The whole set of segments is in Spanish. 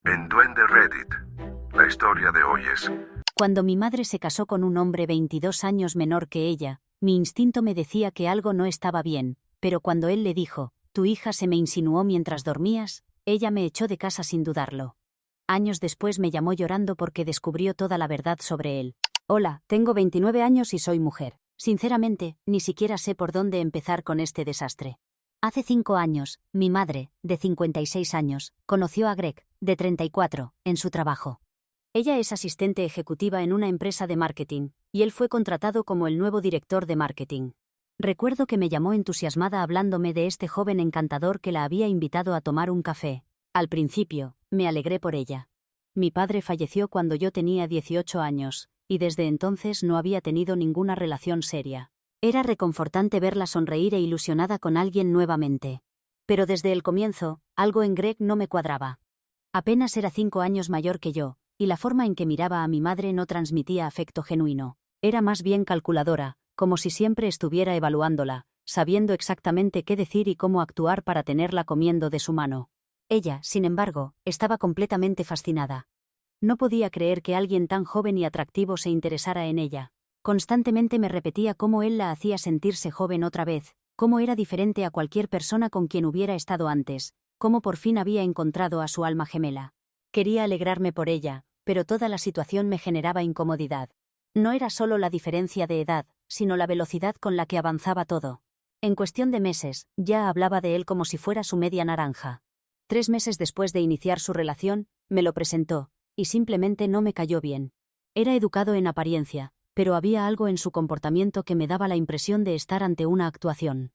En Duende Reddit, la historia de hoy es... Cuando mi madre se casó con un hombre 22 años menor que ella, mi instinto me decía que algo no estaba bien, pero cuando él le dijo, «Tu hija se me insinuó mientras dormías», ella me echó de casa sin dudarlo. Años después me llamó llorando porque descubrió toda la verdad sobre él. «Hola, tengo 29 años y soy mujer. Sinceramente, ni siquiera sé por dónde empezar con este desastre». Hace 5 años, mi madre, de 56 años, conoció a Greg, de 34, en su trabajo. Ella es asistente ejecutiva en una empresa de marketing, y él fue contratado como el nuevo director de marketing. Recuerdo que me llamó entusiasmada hablándome de este joven encantador que la había invitado a tomar un café. Al principio, me alegré por ella. Mi padre falleció cuando yo tenía 18 años, y desde entonces no había tenido ninguna relación seria. Era reconfortante verla sonreír e ilusionada con alguien nuevamente. Pero desde el comienzo, algo en Greg no me cuadraba. Apenas era 5 años mayor que yo, y la forma en que miraba a mi madre no transmitía afecto genuino. Era más bien calculadora, como si siempre estuviera evaluándola, sabiendo exactamente qué decir y cómo actuar para tenerla comiendo de su mano. Ella, sin embargo, estaba completamente fascinada. No podía creer que alguien tan joven y atractivo se interesara en ella. Constantemente me repetía cómo él la hacía sentirse joven otra vez, cómo era diferente a cualquier persona con quien hubiera estado antes, cómo por fin había encontrado a su alma gemela. Quería alegrarme por ella, pero toda la situación me generaba incomodidad. No era solo la diferencia de edad, sino la velocidad con la que avanzaba todo. En cuestión de meses, ya hablaba de él como si fuera su media naranja. 3 meses después de iniciar su relación, me lo presentó, y simplemente no me cayó bien. Era educado en apariencia, pero había algo en su comportamiento que me daba la impresión de estar ante una actuación.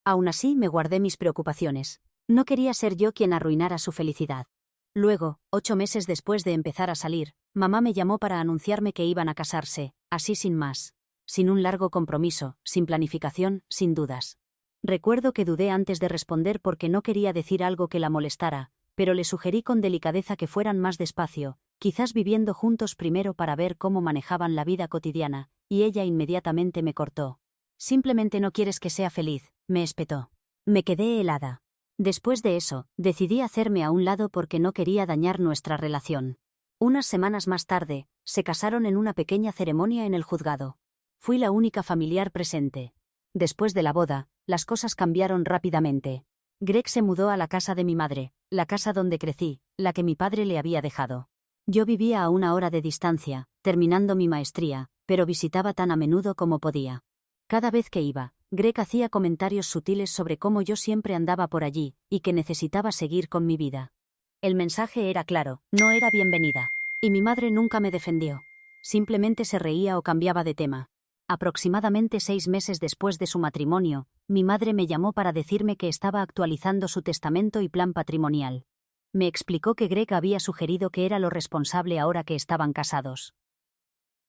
Aún así, me guardé mis preocupaciones. No quería ser yo quien arruinara su felicidad. Luego, 8 meses después de empezar a salir, mamá me llamó para anunciarme que iban a casarse, así sin más. Sin un largo compromiso, sin planificación, sin dudas. Recuerdo que dudé antes de responder porque no quería decir algo que la molestara, pero le sugerí con delicadeza que fueran más despacio, quizás viviendo juntos primero para ver cómo manejaban la vida cotidiana, y ella inmediatamente me cortó. «Simplemente no quieres que sea feliz», me espetó. Me quedé helada. Después de eso, decidí hacerme a un lado porque no quería dañar nuestra relación. Unas semanas más tarde, se casaron en una pequeña ceremonia en el juzgado. Fui la única familiar presente. Después de la boda, las cosas cambiaron rápidamente. Greg se mudó a la casa de mi madre, la casa donde crecí, la que mi padre le había dejado. Yo vivía a 1 hora de distancia, terminando mi maestría, pero visitaba tan a menudo como podía. Cada vez que iba, Greg hacía comentarios sutiles sobre cómo yo siempre andaba por allí, y que necesitaba seguir con mi vida. El mensaje era claro, no era bienvenida. Y mi madre nunca me defendió. Simplemente se reía o cambiaba de tema. Aproximadamente 6 meses después de su matrimonio, mi madre me llamó para decirme que estaba actualizando su testamento y plan patrimonial. Me explicó que Greg había sugerido que era lo responsable ahora que estaban casados.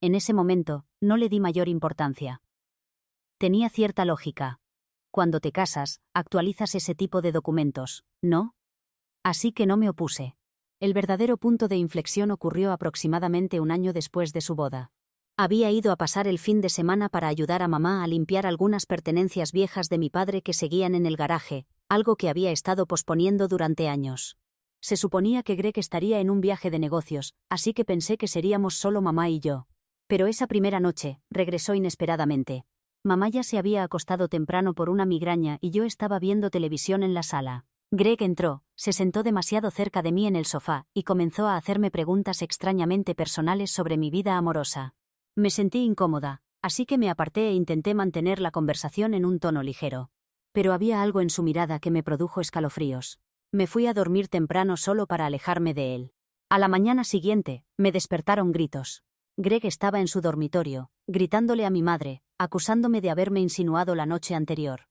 En ese momento, no le di mayor importancia. Tenía cierta lógica. Cuando te casas, actualizas ese tipo de documentos, ¿no? Así que no me opuse. El verdadero punto de inflexión ocurrió aproximadamente 1 año después de su boda. Había ido a pasar el fin de semana para ayudar a mamá a limpiar algunas pertenencias viejas de mi padre que seguían en el garaje, algo que había estado posponiendo durante años. Se suponía que Greg estaría en un viaje de negocios, así que pensé que seríamos solo mamá y yo. Pero esa primera noche, regresó inesperadamente. Mamá ya se había acostado temprano por una migraña y yo estaba viendo televisión en la sala. Greg entró, se sentó demasiado cerca de mí en el sofá y comenzó a hacerme preguntas extrañamente personales sobre mi vida amorosa. Me sentí incómoda, así que me aparté e intenté mantener la conversación en un tono ligero. Pero había algo en su mirada que me produjo escalofríos. Me fui a dormir temprano solo para alejarme de él. A la mañana siguiente, me despertaron gritos. Greg estaba en su dormitorio, gritándole a mi madre, acusándome de haberme insinuado la noche anterior.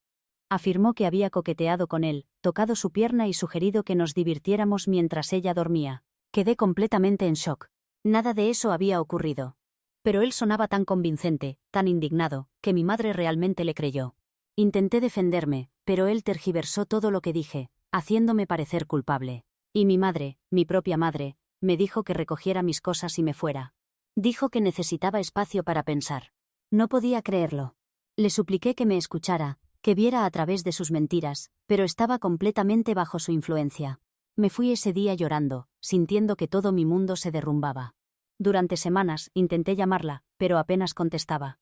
Afirmó que había coqueteado con él, tocado su pierna y sugerido que nos divirtiéramos mientras ella dormía. Quedé completamente en shock. Nada de eso había ocurrido. Pero él sonaba tan convincente, tan indignado, que mi madre realmente le creyó. Intenté defenderme, pero él tergiversó todo lo que dije, haciéndome parecer culpable. Y mi madre, mi propia madre, me dijo que recogiera mis cosas y me fuera. Dijo que necesitaba espacio para pensar. No podía creerlo. Le supliqué que me escuchara, que viera a través de sus mentiras, pero estaba completamente bajo su influencia. Me fui ese día llorando, sintiendo que todo mi mundo se derrumbaba. Durante semanas intenté llamarla, pero apenas contestaba.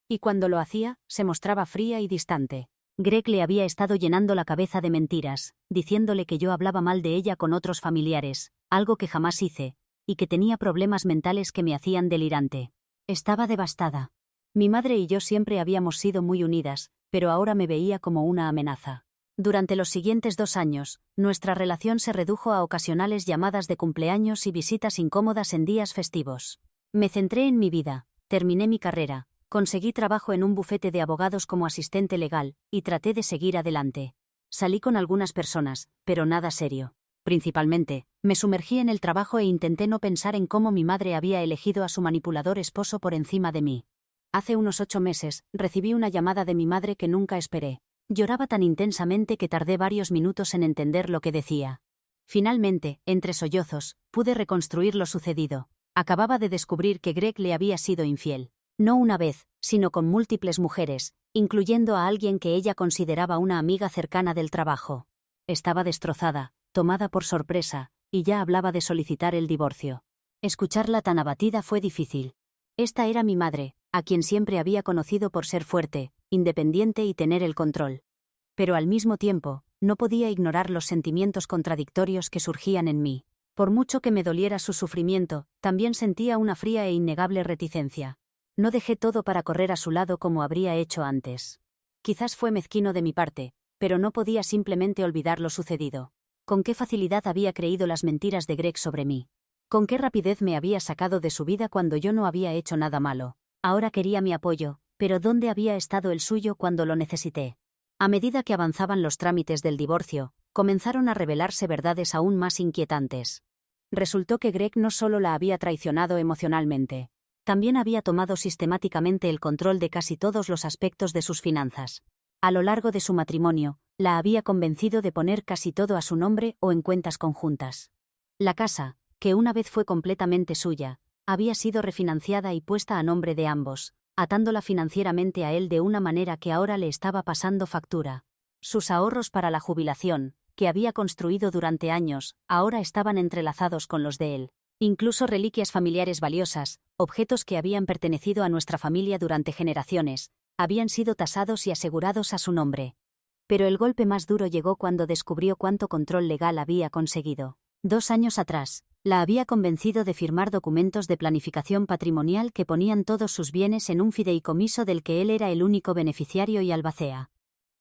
Y cuando lo hacía, se mostraba fría y distante. Greg le había estado llenando la cabeza de mentiras, diciéndole que yo hablaba mal de ella con otros familiares, algo que jamás hice, y que tenía problemas mentales que me hacían delirante. Estaba devastada. Mi madre y yo siempre habíamos sido muy unidas, pero ahora me veía como una amenaza. Durante los siguientes 2 años, nuestra relación se redujo a ocasionales llamadas de cumpleaños y visitas incómodas en días festivos. Me centré en mi vida, terminé mi carrera, conseguí trabajo en un bufete de abogados como asistente legal, y traté de seguir adelante. Salí con algunas personas, pero nada serio. Principalmente, me sumergí en el trabajo e intenté no pensar en cómo mi madre había elegido a su manipulador esposo por encima de mí. Hace unos 8 meses, recibí una llamada de mi madre que nunca esperé. Lloraba tan intensamente que tardé varios minutos en entender lo que decía. Finalmente, entre sollozos, pude reconstruir lo sucedido. Acababa de descubrir que Greg le había sido infiel. No una vez, sino con múltiples mujeres, incluyendo a alguien que ella consideraba una amiga cercana del trabajo. Estaba destrozada, tomada por sorpresa, y ya hablaba de solicitar el divorcio. Escucharla tan abatida fue difícil. Esta era mi madre, a quien siempre había conocido por ser fuerte, independiente y tener el control. Pero al mismo tiempo, no podía ignorar los sentimientos contradictorios que surgían en mí. Por mucho que me doliera su sufrimiento, también sentía una fría e innegable reticencia. No dejé todo para correr a su lado como habría hecho antes. Quizás fue mezquino de mi parte, pero no podía simplemente olvidar lo sucedido. Con qué facilidad había creído las mentiras de Greg sobre mí. Con qué rapidez me había sacado de su vida cuando yo no había hecho nada malo. Ahora quería mi apoyo, pero ¿dónde había estado el suyo cuando lo necesité? A medida que avanzaban los trámites del divorcio, comenzaron a revelarse verdades aún más inquietantes. Resultó que Greg no solo la había traicionado emocionalmente, también había tomado sistemáticamente el control de casi todos los aspectos de sus finanzas. A lo largo de su matrimonio, la había convencido de poner casi todo a su nombre o en cuentas conjuntas. La casa, que una vez fue completamente suya, había sido refinanciada y puesta a nombre de ambos, atándola financieramente a él de una manera que ahora le estaba pasando factura. Sus ahorros para la jubilación, que había construido durante años, ahora estaban entrelazados con los de él. Incluso reliquias familiares valiosas, objetos que habían pertenecido a nuestra familia durante generaciones, habían sido tasados y asegurados a su nombre. Pero el golpe más duro llegó cuando descubrió cuánto control legal había conseguido. 2 años atrás, la había convencido de firmar documentos de planificación patrimonial que ponían todos sus bienes en un fideicomiso del que él era el único beneficiario y albacea.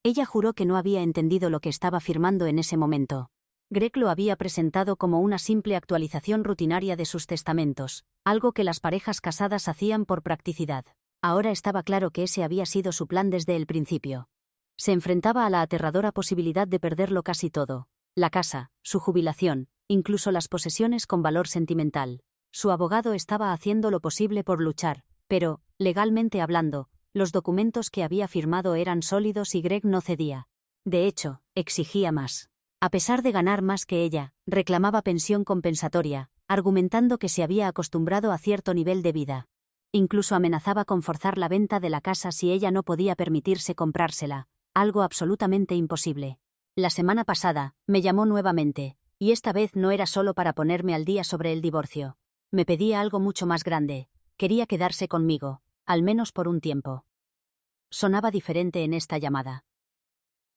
Ella juró que no había entendido lo que estaba firmando en ese momento. Greg lo había presentado como una simple actualización rutinaria de sus testamentos, algo que las parejas casadas hacían por practicidad. Ahora estaba claro que ese había sido su plan desde el principio. Se enfrentaba a la aterradora posibilidad de perderlo casi todo: la casa, su jubilación, incluso las posesiones con valor sentimental. Su abogado estaba haciendo lo posible por luchar, pero, legalmente hablando, los documentos que había firmado eran sólidos y Greg no cedía. De hecho, exigía más. A pesar de ganar más que ella, reclamaba pensión compensatoria, argumentando que se había acostumbrado a cierto nivel de vida. Incluso amenazaba con forzar la venta de la casa si ella no podía permitirse comprársela, algo absolutamente imposible. La semana pasada, me llamó nuevamente, y esta vez no era solo para ponerme al día sobre el divorcio. Me pedía algo mucho más grande: quería quedarse conmigo, al menos por un tiempo. Sonaba diferente en esta llamada.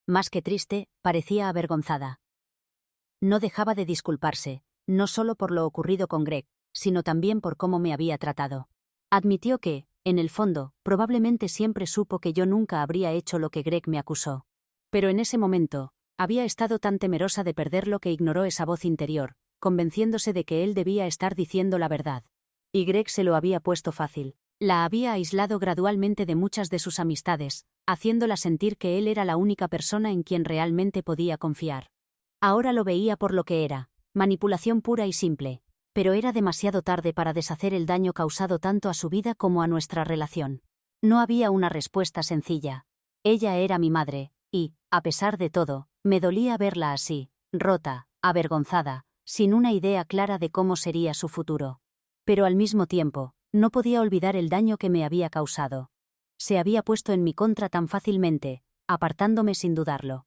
Más que triste, parecía avergonzada. No dejaba de disculparse, no solo por lo ocurrido con Greg, sino también por cómo me había tratado. Admitió que, en el fondo, probablemente siempre supo que yo nunca habría hecho lo que Greg me acusó. Pero en ese momento, había estado tan temerosa de perderlo que ignoró esa voz interior, convenciéndose de que él debía estar diciendo la verdad. Y Greg se lo había puesto fácil. La había aislado gradualmente de muchas de sus amistades, haciéndola sentir que él era la única persona en quien realmente podía confiar. Ahora lo veía por lo que era: manipulación pura y simple. Pero era demasiado tarde para deshacer el daño causado tanto a su vida como a nuestra relación. No había una respuesta sencilla. Ella era mi madre, y, a pesar de todo, me dolía verla así, rota, avergonzada, sin una idea clara de cómo sería su futuro. Pero al mismo tiempo, no podía olvidar el daño que me había causado. Se había puesto en mi contra tan fácilmente, apartándome sin dudarlo.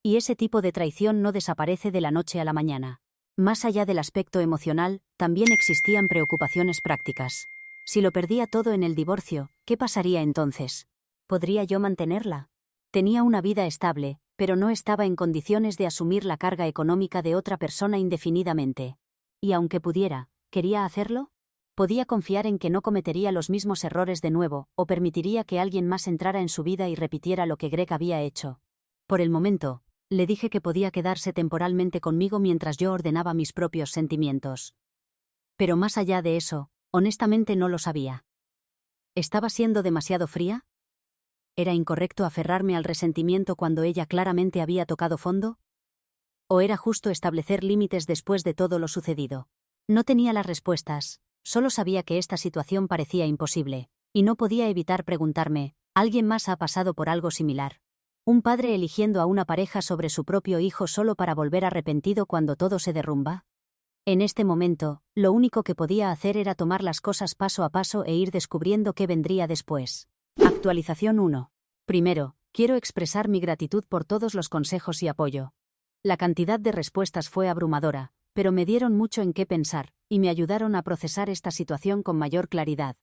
Y ese tipo de traición no desaparece de la noche a la mañana. Más allá del aspecto emocional, también existían preocupaciones prácticas. Si lo perdía todo en el divorcio, ¿qué pasaría entonces? ¿Podría yo mantenerla? Tenía una vida estable, pero no estaba en condiciones de asumir la carga económica de otra persona indefinidamente. Y aunque pudiera, ¿quería hacerlo? ¿Podía confiar en que no cometería los mismos errores de nuevo, o permitiría que alguien más entrara en su vida y repitiera lo que Greg había hecho? Por el momento, le dije que podía quedarse temporalmente conmigo mientras yo ordenaba mis propios sentimientos. Pero más allá de eso, honestamente no lo sabía. ¿Estaba siendo demasiado fría? ¿Era incorrecto aferrarme al resentimiento cuando ella claramente había tocado fondo? ¿O era justo establecer límites después de todo lo sucedido? No tenía las respuestas, solo sabía que esta situación parecía imposible, y no podía evitar preguntarme, ¿alguien más ha pasado por algo similar? ¿Un padre eligiendo a una pareja sobre su propio hijo solo para volver arrepentido cuando todo se derrumba? En este momento, lo único que podía hacer era tomar las cosas paso a paso e ir descubriendo qué vendría después. Actualización 1. Primero, quiero expresar mi gratitud por todos los consejos y apoyo. La cantidad de respuestas fue abrumadora, pero me dieron mucho en qué pensar, y me ayudaron a procesar esta situación con mayor claridad.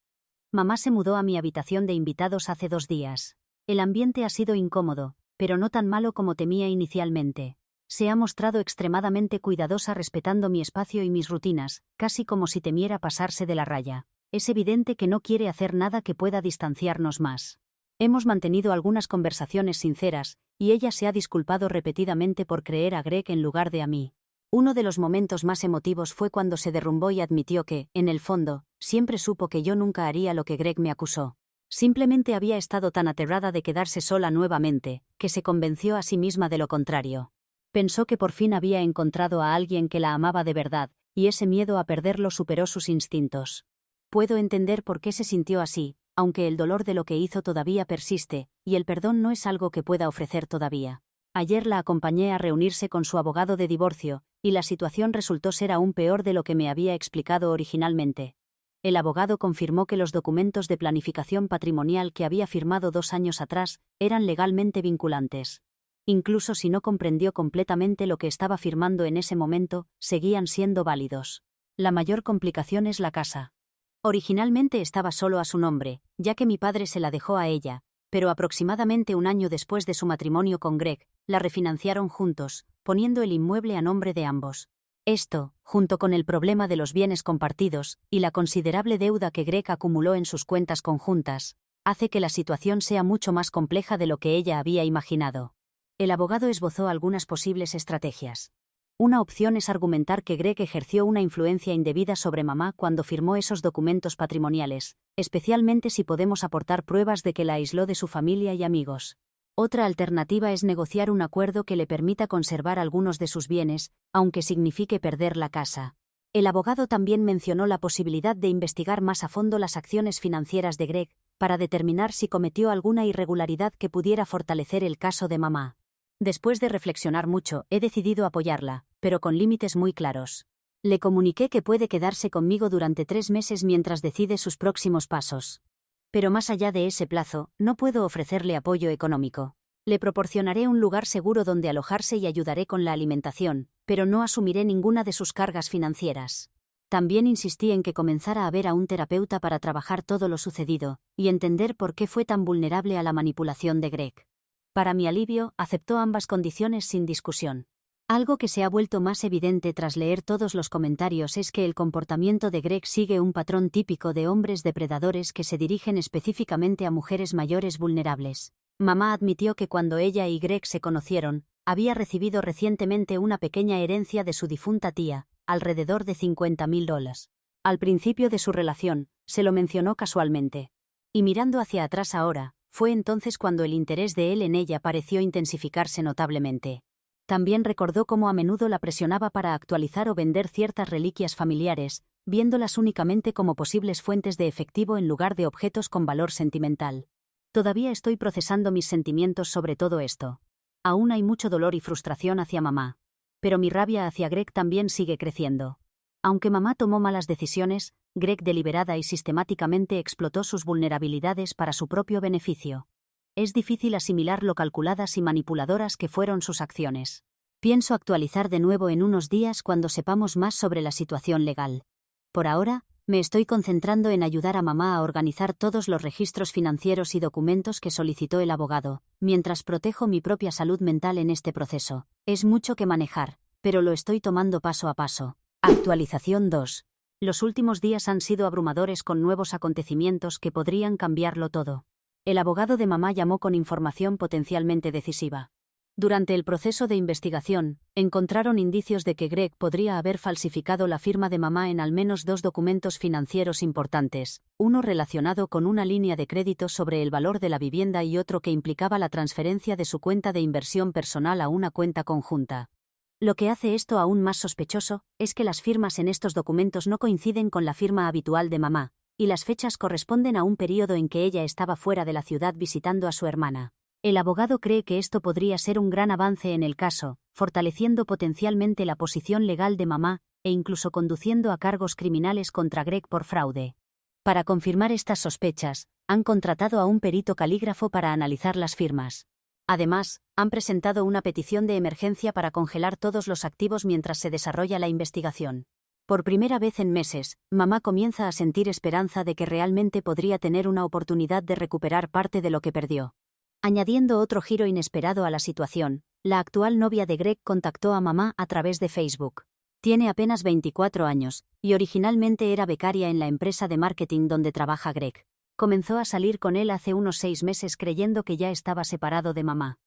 Mamá se mudó a mi habitación de invitados hace 2 días. El ambiente ha sido incómodo, pero no tan malo como temía inicialmente. Se ha mostrado extremadamente cuidadosa respetando mi espacio y mis rutinas, casi como si temiera pasarse de la raya. Es evidente que no quiere hacer nada que pueda distanciarnos más. Hemos mantenido algunas conversaciones sinceras, y ella se ha disculpado repetidamente por creer a Greg en lugar de a mí. Uno de los momentos más emotivos fue cuando se derrumbó y admitió que, en el fondo, siempre supo que yo nunca haría lo que Greg me acusó. Simplemente había estado tan aterrada de quedarse sola nuevamente, que se convenció a sí misma de lo contrario. Pensó que por fin había encontrado a alguien que la amaba de verdad, y ese miedo a perderlo superó sus instintos. Puedo entender por qué se sintió así, aunque el dolor de lo que hizo todavía persiste, y el perdón no es algo que pueda ofrecer todavía. Ayer la acompañé a reunirse con su abogado de divorcio, y la situación resultó ser aún peor de lo que me había explicado originalmente. El abogado confirmó que los documentos de planificación patrimonial que había firmado 2 años atrás eran legalmente vinculantes. Incluso si no comprendió completamente lo que estaba firmando en ese momento, seguían siendo válidos. La mayor complicación es la casa. Originalmente estaba solo a su nombre, ya que mi padre se la dejó a ella, pero aproximadamente 1 año después de su matrimonio con Greg, la refinanciaron juntos, poniendo el inmueble a nombre de ambos. Esto, junto con el problema de los bienes compartidos, y la considerable deuda que Greg acumuló en sus cuentas conjuntas, hace que la situación sea mucho más compleja de lo que ella había imaginado. El abogado esbozó algunas posibles estrategias. Una opción es argumentar que Greg ejerció una influencia indebida sobre mamá cuando firmó esos documentos patrimoniales, especialmente si podemos aportar pruebas de que la aisló de su familia y amigos. Otra alternativa es negociar un acuerdo que le permita conservar algunos de sus bienes, aunque signifique perder la casa. El abogado también mencionó la posibilidad de investigar más a fondo las acciones financieras de Greg, para determinar si cometió alguna irregularidad que pudiera fortalecer el caso de mamá. Después de reflexionar mucho, he decidido apoyarla, pero con límites muy claros. Le comuniqué que puede quedarse conmigo durante 3 meses mientras decide sus próximos pasos. Pero más allá de ese plazo, no puedo ofrecerle apoyo económico. Le proporcionaré un lugar seguro donde alojarse y ayudaré con la alimentación, pero no asumiré ninguna de sus cargas financieras. También insistí en que comenzara a ver a un terapeuta para trabajar todo lo sucedido, y entender por qué fue tan vulnerable a la manipulación de Greg. Para mi alivio, aceptó ambas condiciones sin discusión. Algo que se ha vuelto más evidente tras leer todos los comentarios es que el comportamiento de Greg sigue un patrón típico de hombres depredadores que se dirigen específicamente a mujeres mayores vulnerables. Mamá admitió que cuando ella y Greg se conocieron, había recibido recientemente una pequeña herencia de su difunta tía, alrededor de $50,000. Al principio de su relación, se lo mencionó casualmente. Y mirando hacia atrás ahora, fue entonces cuando el interés de él en ella pareció intensificarse notablemente. También recordó cómo a menudo la presionaba para actualizar o vender ciertas reliquias familiares, viéndolas únicamente como posibles fuentes de efectivo en lugar de objetos con valor sentimental. Todavía estoy procesando mis sentimientos sobre todo esto. Aún hay mucho dolor y frustración hacia mamá. Pero mi rabia hacia Greg también sigue creciendo. Aunque mamá tomó malas decisiones, Greg deliberada y sistemáticamente explotó sus vulnerabilidades para su propio beneficio. Es difícil asimilar lo calculadas y manipuladoras que fueron sus acciones. Pienso actualizar de nuevo en unos días cuando sepamos más sobre la situación legal. Por ahora, me estoy concentrando en ayudar a mamá a organizar todos los registros financieros y documentos que solicitó el abogado, mientras protejo mi propia salud mental en este proceso. Es mucho que manejar, pero lo estoy tomando paso a paso. Actualización 2. Los últimos días han sido abrumadores con nuevos acontecimientos que podrían cambiarlo todo. El abogado de mamá llamó con información potencialmente decisiva. Durante el proceso de investigación, encontraron indicios de que Greg podría haber falsificado la firma de mamá en al menos 2 documentos financieros importantes, uno relacionado con una línea de crédito sobre el valor de la vivienda y otro que implicaba la transferencia de su cuenta de inversión personal a una cuenta conjunta. Lo que hace esto aún más sospechoso es que las firmas en estos documentos no coinciden con la firma habitual de mamá, y las fechas corresponden a un período en que ella estaba fuera de la ciudad visitando a su hermana. El abogado cree que esto podría ser un gran avance en el caso, fortaleciendo potencialmente la posición legal de mamá e incluso conduciendo a cargos criminales contra Greg por fraude. Para confirmar estas sospechas, han contratado a un perito calígrafo para analizar las firmas. Además, han presentado una petición de emergencia para congelar todos los activos mientras se desarrolla la investigación. Por primera vez en meses, mamá comienza a sentir esperanza de que realmente podría tener una oportunidad de recuperar parte de lo que perdió. Añadiendo otro giro inesperado a la situación, la actual novia de Greg contactó a mamá a través de Facebook. Tiene apenas 24 años, y originalmente era becaria en la empresa de marketing donde trabaja Greg. Comenzó a salir con él hace unos 6 meses creyendo que ya estaba separado de mamá.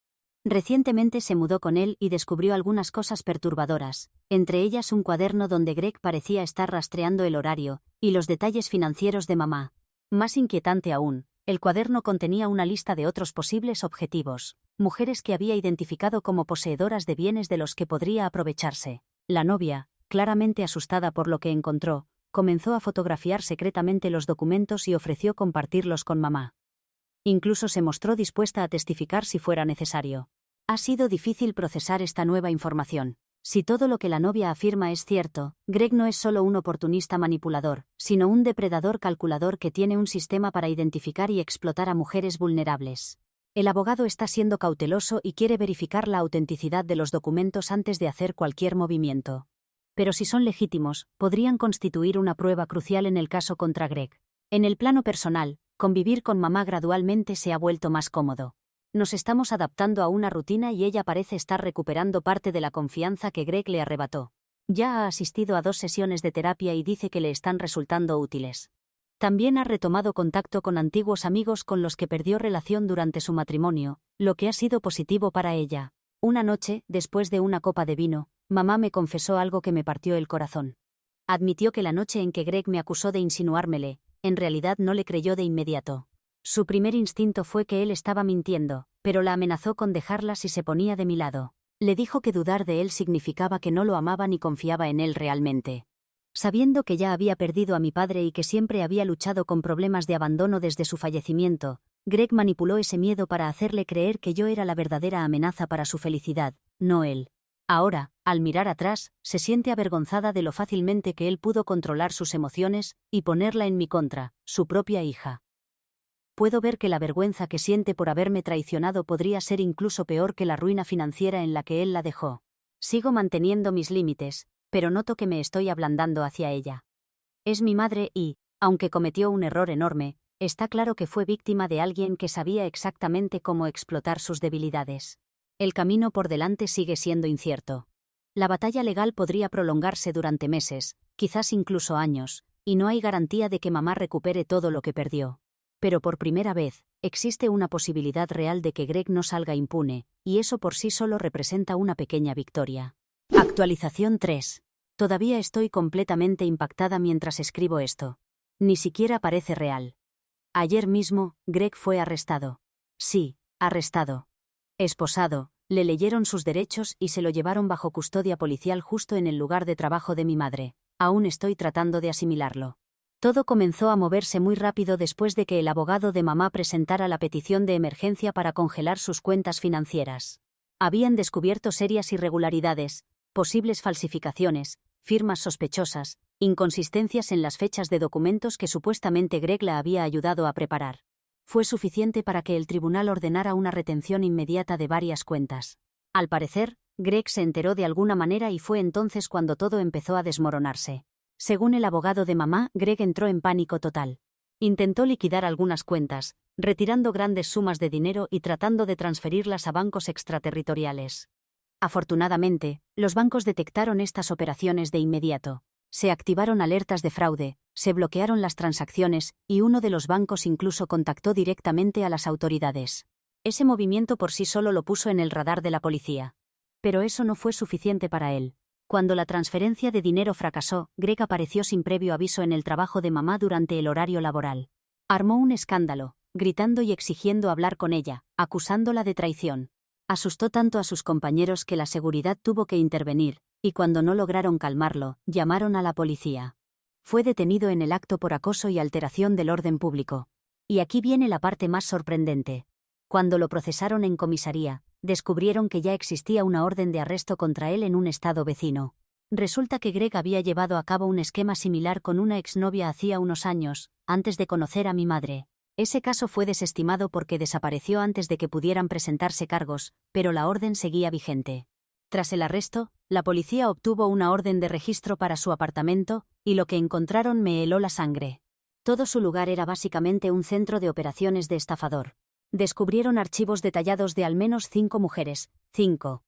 Recientemente se mudó con él y descubrió algunas cosas perturbadoras, entre ellas un cuaderno donde Greg parecía estar rastreando el horario y los detalles financieros de mamá. Más inquietante aún, el cuaderno contenía una lista de otros posibles objetivos, mujeres que había identificado como poseedoras de bienes de los que podría aprovecharse. La novia, claramente asustada por lo que encontró, comenzó a fotografiar secretamente los documentos y ofreció compartirlos con mamá. Incluso se mostró dispuesta a testificar si fuera necesario. Ha sido difícil procesar esta nueva información. Si todo lo que la novia afirma es cierto, Greg no es solo un oportunista manipulador, sino un depredador calculador que tiene un sistema para identificar y explotar a mujeres vulnerables. El abogado está siendo cauteloso y quiere verificar la autenticidad de los documentos antes de hacer cualquier movimiento. Pero si son legítimos, podrían constituir una prueba crucial en el caso contra Greg. En el plano personal, convivir con mamá gradualmente se ha vuelto más cómodo. Nos estamos adaptando a una rutina y ella parece estar recuperando parte de la confianza que Greg le arrebató. Ya ha asistido a 2 sesiones de terapia y dice que le están resultando útiles. También ha retomado contacto con antiguos amigos con los que perdió relación durante su matrimonio, lo que ha sido positivo para ella. Una noche, después de una copa de vino, mamá me confesó algo que me partió el corazón. Admitió que la noche en que Greg me acusó de insinuármele, en realidad no le creyó de inmediato. Su primer instinto fue que él estaba mintiendo, pero la amenazó con dejarla si se ponía de mi lado. Le dijo que dudar de él significaba que no lo amaba ni confiaba en él realmente. Sabiendo que ya había perdido a mi padre y que siempre había luchado con problemas de abandono desde su fallecimiento, Greg manipuló ese miedo para hacerle creer que yo era la verdadera amenaza para su felicidad, no él. Ahora, al mirar atrás, se siente avergonzada de lo fácilmente que él pudo controlar sus emociones y ponerla en mi contra, su propia hija. Puedo ver que la vergüenza que siente por haberme traicionado podría ser incluso peor que la ruina financiera en la que él la dejó. Sigo manteniendo mis límites, pero noto que me estoy ablandando hacia ella. Es mi madre y, aunque cometió un error enorme, está claro que fue víctima de alguien que sabía exactamente cómo explotar sus debilidades. El camino por delante sigue siendo incierto. La batalla legal podría prolongarse durante meses, quizás incluso años, y no hay garantía de que mamá recupere todo lo que perdió. Pero por primera vez, existe una posibilidad real de que Greg no salga impune, y eso por sí solo representa una pequeña victoria. Actualización 3. Todavía estoy completamente impactada mientras escribo esto. Ni siquiera parece real. Ayer mismo, Greg fue arrestado. Sí, arrestado. Esposado, le leyeron sus derechos y se lo llevaron bajo custodia policial justo en el lugar de trabajo de mi madre. Aún estoy tratando de asimilarlo. Todo comenzó a moverse muy rápido después de que el abogado de mamá presentara la petición de emergencia para congelar sus cuentas financieras. Habían descubierto serias irregularidades, posibles falsificaciones, firmas sospechosas, inconsistencias en las fechas de documentos que supuestamente Greg la había ayudado a preparar. fue suficiente para que el tribunal ordenara una retención inmediata de varias cuentas. Al parecer, Greg se enteró de alguna manera y fue entonces cuando todo empezó a desmoronarse. Según el abogado de mamá, Greg entró en pánico total. Intentó liquidar algunas cuentas, retirando grandes sumas de dinero y tratando de transferirlas a bancos extraterritoriales. Afortunadamente, los bancos detectaron estas operaciones de inmediato. Se activaron alertas de fraude, se bloquearon las transacciones, y uno de los bancos incluso contactó directamente a las autoridades. Ese movimiento por sí solo lo puso en el radar de la policía. Pero eso no fue suficiente para él. Cuando la transferencia de dinero fracasó, Greg apareció sin previo aviso en el trabajo de mamá durante el horario laboral. Armó un escándalo, gritando y exigiendo hablar con ella, acusándola de traición. Asustó tanto a sus compañeros que la seguridad tuvo que intervenir, y cuando no lograron calmarlo, llamaron a la policía. Fue detenido en el acto por acoso y alteración del orden público. Y aquí viene la parte más sorprendente. Cuando lo procesaron en comisaría, descubrieron que ya existía una orden de arresto contra él en un estado vecino. Resulta que Greg había llevado a cabo un esquema similar con una exnovia hacía unos años, antes de conocer a mi madre. Ese caso fue desestimado porque desapareció antes de que pudieran presentarse cargos, pero la orden seguía vigente. Tras el arresto, la policía obtuvo una orden de registro para su apartamento, y lo que encontraron me heló la sangre. Todo su lugar era básicamente un centro de operaciones de estafador. Descubrieron archivos detallados de al menos 5 mujeres, 5.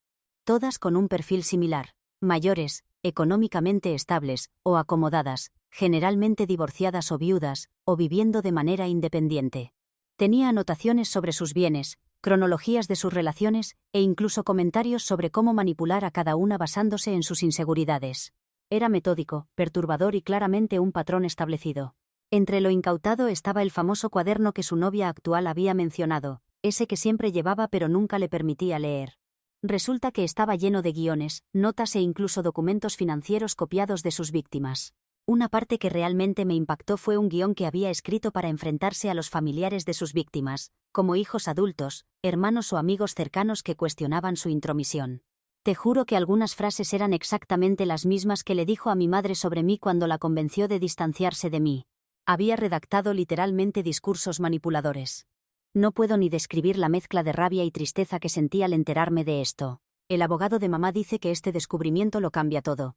Todas con un perfil similar, mayores, económicamente estables, o acomodadas, generalmente divorciadas o viudas, o viviendo de manera independiente. Tenía anotaciones sobre sus bienes, cronologías de sus relaciones, e incluso comentarios sobre cómo manipular a cada una basándose en sus inseguridades. Era metódico, perturbador y claramente un patrón establecido. Entre lo incautado estaba el famoso cuaderno que su novia actual había mencionado, ese que siempre llevaba pero nunca le permitía leer. Resulta que estaba lleno de guiones, notas e incluso documentos financieros copiados de sus víctimas. Una parte que realmente me impactó fue un guión que había escrito para enfrentarse a los familiares de sus víctimas, como hijos adultos, hermanos o amigos cercanos que cuestionaban su intromisión. Te juro que algunas frases eran exactamente las mismas que le dijo a mi madre sobre mí cuando la convenció de distanciarse de mí. Había redactado literalmente discursos manipuladores. No puedo ni describir la mezcla de rabia y tristeza que sentí al enterarme de esto. El abogado de mamá dice que este descubrimiento lo cambia todo.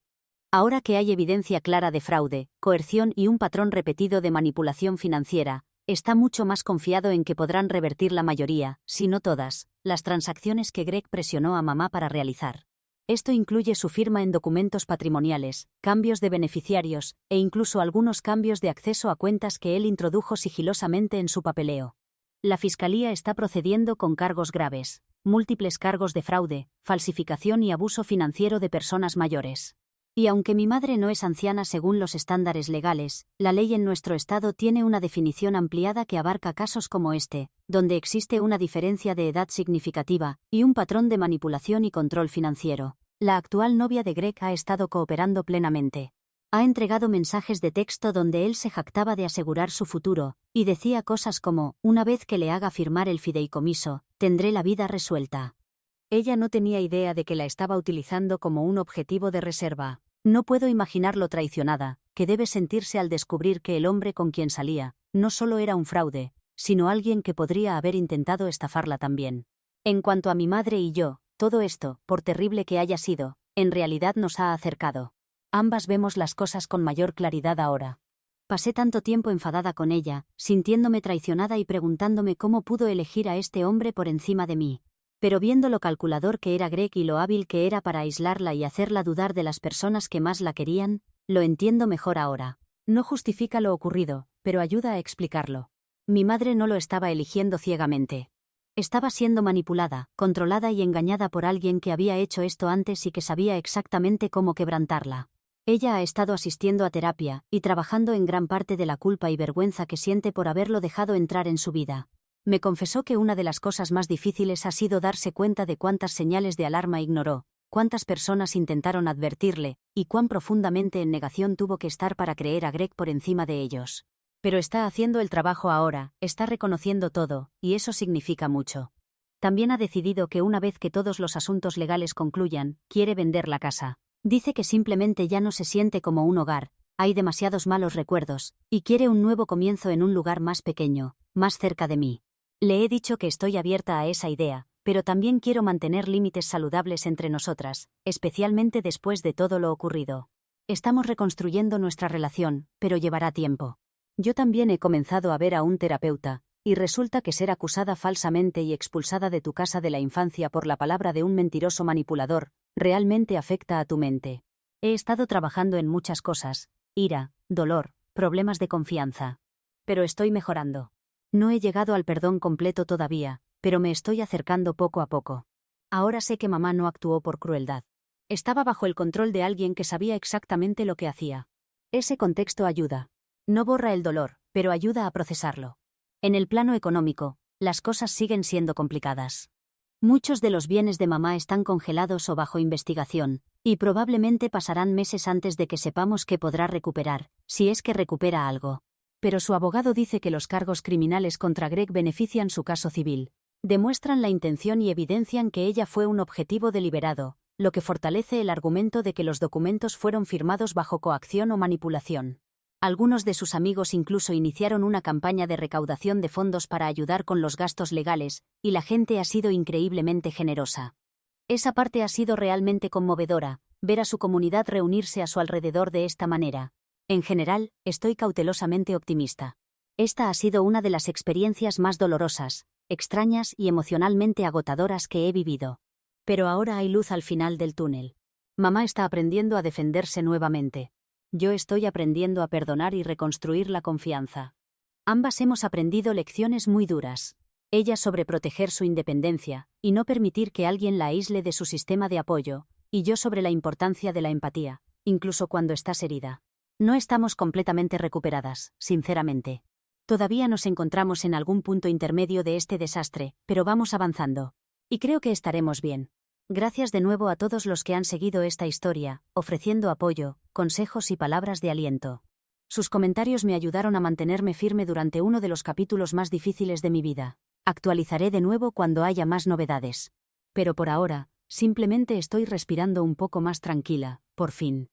Ahora que hay evidencia clara de fraude, coerción y un patrón repetido de manipulación financiera, está mucho más confiado en que podrán revertir la mayoría, si no todas, las transacciones que Greg presionó a mamá para realizar. Esto incluye su firma en documentos patrimoniales, cambios de beneficiarios, e incluso algunos cambios de acceso a cuentas que él introdujo sigilosamente en su papeleo. La Fiscalía está procediendo con cargos graves, múltiples cargos de fraude, falsificación y abuso financiero de personas mayores. Y aunque mi madre no es anciana según los estándares legales, la ley en nuestro estado tiene una definición ampliada que abarca casos como este, donde existe una diferencia de edad significativa y un patrón de manipulación y control financiero. La actual novia de Greg ha estado cooperando plenamente. Ha entregado mensajes de texto donde él se jactaba de asegurar su futuro, y decía cosas como, una vez que le haga firmar el fideicomiso, tendré la vida resuelta. Ella no tenía idea de que la estaba utilizando como un objetivo de reserva. No puedo imaginar lo traicionada que debe sentirse al descubrir que el hombre con quien salía no solo era un fraude, sino alguien que podría haber intentado estafarla también. En cuanto a mi madre y yo, todo esto, por terrible que haya sido, en realidad nos ha acercado. Ambas vemos las cosas con mayor claridad ahora. Pasé tanto tiempo enfadada con ella, sintiéndome traicionada y preguntándome cómo pudo elegir a este hombre por encima de mí. Pero viendo lo calculador que era Greg y lo hábil que era para aislarla y hacerla dudar de las personas que más la querían, lo entiendo mejor ahora. No justifica lo ocurrido, pero ayuda a explicarlo. Mi madre no lo estaba eligiendo ciegamente. Estaba siendo manipulada, controlada y engañada por alguien que había hecho esto antes y que sabía exactamente cómo quebrantarla. Ella ha estado asistiendo a terapia y trabajando en gran parte de la culpa y vergüenza que siente por haberlo dejado entrar en su vida. Me confesó que una de las cosas más difíciles ha sido darse cuenta de cuántas señales de alarma ignoró, cuántas personas intentaron advertirle, y cuán profundamente en negación tuvo que estar para creer a Greg por encima de ellos. Pero está haciendo el trabajo ahora, está reconociendo todo, y eso significa mucho. También ha decidido que una vez que todos los asuntos legales concluyan, quiere vender la casa. Dice que simplemente ya no se siente como un hogar, Hay demasiados malos recuerdos, y quiere un nuevo comienzo en un lugar más pequeño, más cerca de mí. Le he dicho que estoy abierta a esa idea, pero también quiero mantener límites saludables entre nosotras, especialmente después de todo lo ocurrido. Estamos reconstruyendo nuestra relación, pero llevará tiempo. Yo también he comenzado a ver a un terapeuta, y resulta que ser acusada falsamente y expulsada de tu casa de la infancia por la palabra de un mentiroso manipulador, realmente afecta a tu mente. He estado trabajando en muchas cosas: ira, dolor, problemas de confianza. Pero estoy mejorando. No he llegado al perdón completo todavía, pero me estoy acercando poco a poco. Ahora sé que mamá no actuó por crueldad. Estaba bajo el control de alguien que sabía exactamente lo que hacía. Ese contexto ayuda. No borra el dolor, pero ayuda a procesarlo. En el plano económico, las cosas siguen siendo complicadas. Muchos de los bienes de mamá están congelados o bajo investigación, y probablemente pasarán meses antes de que sepamos qué podrá recuperar, si es que recupera algo. Pero su abogado dice que los cargos criminales contra Greg benefician su caso civil. Demuestran la intención y evidencian que ella fue un objetivo deliberado, lo que fortalece el argumento de que los documentos fueron firmados bajo coacción o manipulación. Algunos de sus amigos incluso iniciaron una campaña de recaudación de fondos para ayudar con los gastos legales, y la gente ha sido increíblemente generosa. Esa parte ha sido realmente conmovedora, ver a su comunidad reunirse a su alrededor de esta manera. En general, estoy cautelosamente optimista. Esta ha sido una de las experiencias más dolorosas, extrañas y emocionalmente agotadoras que he vivido. Pero ahora hay luz al final del túnel. Mamá está aprendiendo a defenderse nuevamente. Yo estoy aprendiendo a perdonar y reconstruir la confianza. Ambas hemos aprendido lecciones muy duras. Ella sobre proteger su independencia, y no permitir que alguien la aísle de su sistema de apoyo, y yo sobre la importancia de la empatía, incluso cuando estás herida. No estamos completamente recuperadas, sinceramente. Todavía nos encontramos en algún punto intermedio de este desastre, pero vamos avanzando. Y creo que estaremos bien. Gracias de nuevo a todos los que han seguido esta historia, ofreciendo apoyo, consejos y palabras de aliento. Sus comentarios me ayudaron a mantenerme firme durante uno de los capítulos más difíciles de mi vida. Actualizaré de nuevo cuando haya más novedades. Pero por ahora, simplemente estoy respirando un poco más tranquila, por fin.